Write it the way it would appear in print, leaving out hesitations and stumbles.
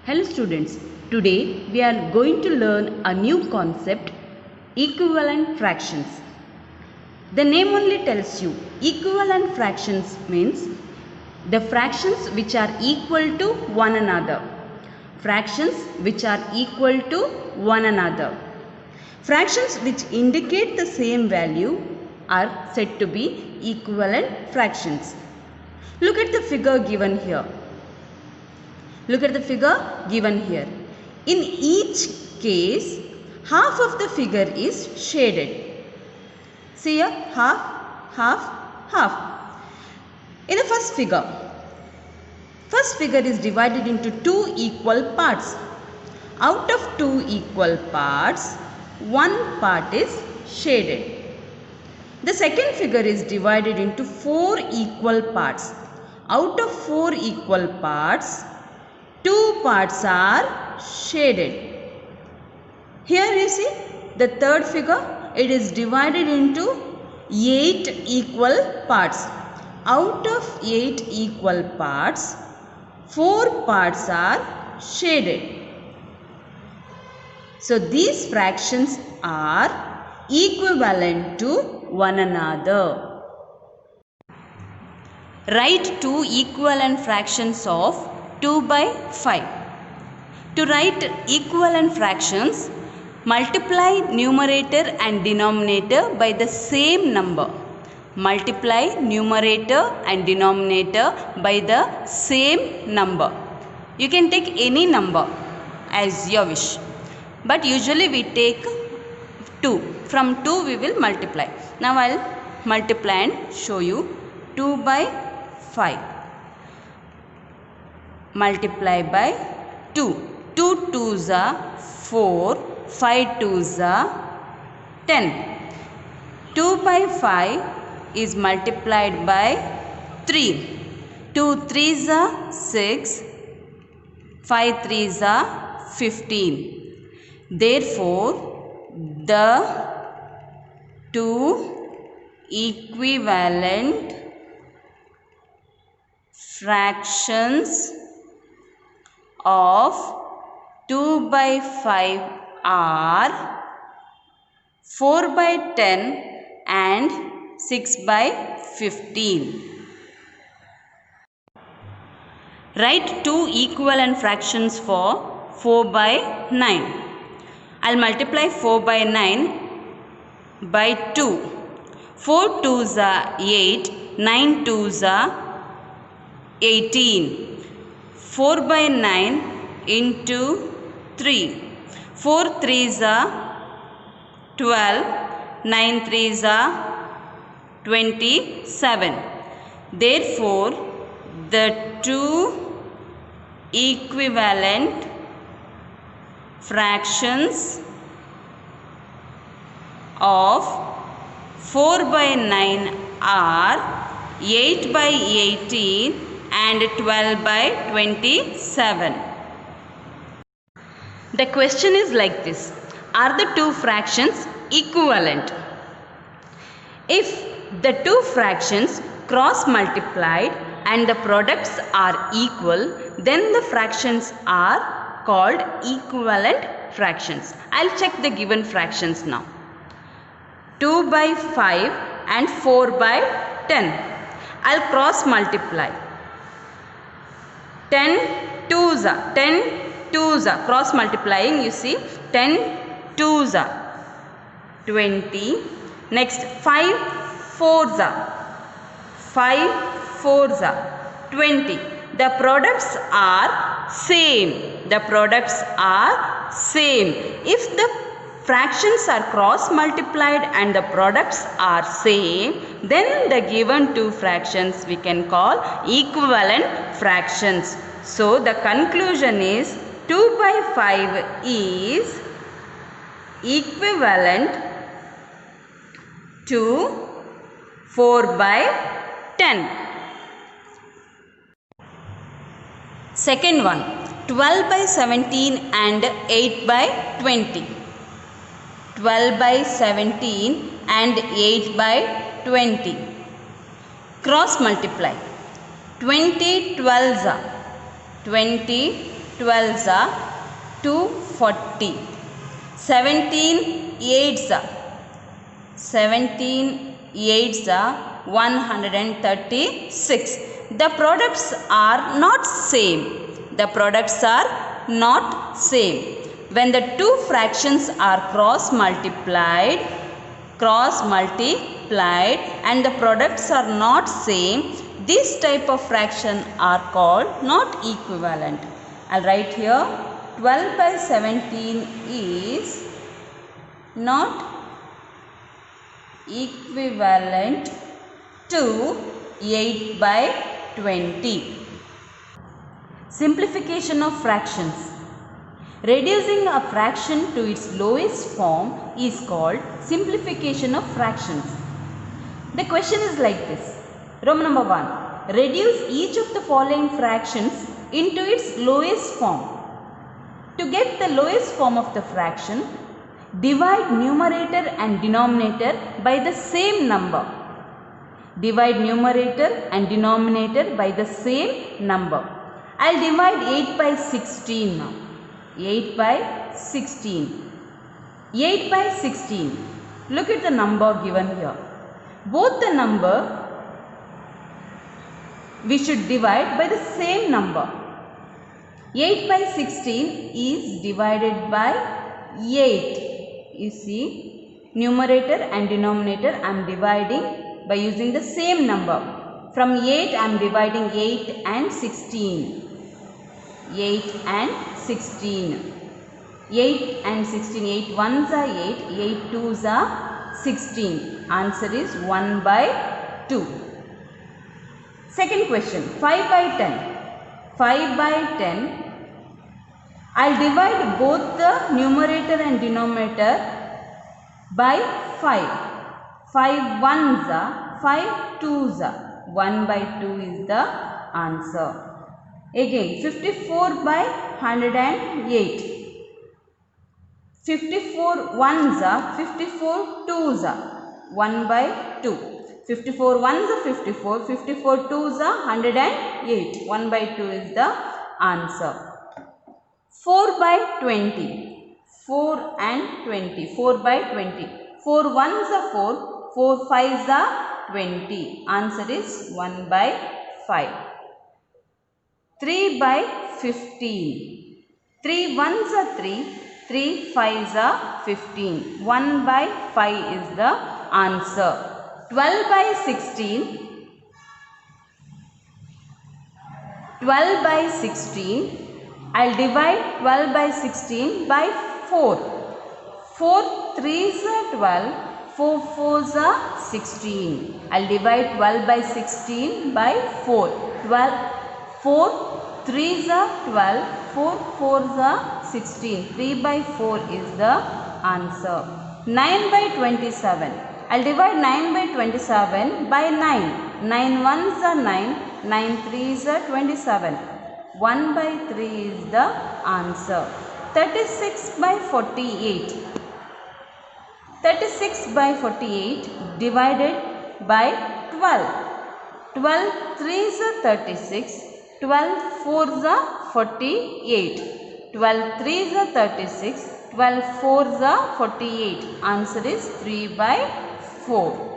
Hello students, today we are going to learn a new concept, equivalent fractions. The name only tells you equivalent fractions means the fractions which are equal to one another. Fractions which are equal to one another. Fractions which indicate the same value are said to be equivalent fractions. Look at the figure given here. Look at the figure given here. In each case, half of the figure is shaded. See here, half, half, half. In the first figure is divided into two equal parts. Out of two equal parts, one part is shaded. The second figure is divided into four equal parts. Out of four equal parts, two parts are shaded. Here you see the third figure, it is divided into 8 equal parts. Out of 8 equal parts, 4 parts are shaded. So these fractions are equivalent to one another. Write two equivalent fractions of 2 by 5. To write equivalent fractions, multiply numerator and denominator by the same number. Multiply numerator and denominator by the same number. You can take any number as your wish. But usually we take 2. From 2 we will multiply. Now I will multiply and show you 2 by 5. Multiply by 2. 2 2s are 4, 5 2s are 10. 2 by 5 is multiplied by 3. 2 3s are 6, 5 3s are 15. Therefore, the two equivalent fractions of 2 by 5 are 4 by 10 and 6 by 15. Write two equivalent fractions for 4 by 9. I'll multiply 4 by 9 by 2. 4 2s are 8, 9 2s are 18. 4 by 9 into 3. 4 3s are 12. 9 3s are 27. Therefore, the two equivalent fractions of 4 by 9 are 8 by 18 and 12 by 27. The question is like this. Are the two fractions equivalent? If the two fractions cross multiplied and the products are equal, then the fractions are called equivalent fractions. I'll check the given fractions now. 2 by 5 and 4 by 10. I'll cross multiply. 10 2s are cross multiplying, you see 10 2s are 20. Next 5 4s are 20. The products are same. If the fractions are cross multiplied and the products are same, then the given two fractions we can call equivalent fractions. So the conclusion is 2 by 5 is equivalent to 4 by 10. Second one, 12 by 17 and 8 by 20. 12 by 17 and 8 by 20. Cross multiply. 20 12s are 20 12s are 240. 17 8s are 136. The products are not same. The products are not same. When the two fractions are cross multiplied and the products are not same, this type of fraction are called not equivalent. I'll write here 12 by 17 is not equivalent to 8 by 20. Simplification of fractions. Reducing a fraction to its lowest form is called simplification of fractions. The question is like this. Roman number 1. Reduce each of the following fractions into its lowest form. To get the lowest form of the fraction, divide numerator and denominator by the same number. Divide numerator and denominator by the same number. I'll divide 8 by 16 now. 8 by 16. 8 by 16. Look at the number given here. Both the number we should divide by the same number. 8 by 16 is divided by 8. You see, numerator and denominator I am dividing by using the same number. From 8 I am dividing 8 and 16. 8 and 16. 8 and 16. 8 ones are 8. 8 twos are 16. Answer is 1 by 2. Second question. 5 by 10. 5 by 10. I'll divide both the numerator and denominator by 5. 5 ones are 5 twos are. 1 by 2 is the answer. Again 54 by 108. 54 ones are 54 twos are. 1 by 2. 54 ones are 54. 54 twos are 108. 1 by 2 is the answer. 4 by 20. 4 and 20. 4 by 20. 4 ones are 4. 4 fives are 20. Answer is 1 by 5. 3 by 15. 3 ones are 3. 3 fives are 15. 1 by 5 is the answer. 12 by 16. 12 by 16. I'll divide 12 by 16 by 4. 4 3s are 12. 4 4s are 16. I'll divide 12 by 16 by 4. 4 3s are 12. 4 4s are 16. 3 by 4 is the answer. 9 by 27. I'll divide 9 by 27 by 9. 9 ones are 9. 9 3s are 27. 1 by 3 is the answer. 36 by 48. 36 by 48 divided by 12. 12 3s are 36. 12 4s are 48. 12 3s are 36. 12 4s are 48. Answer is 3 by 4.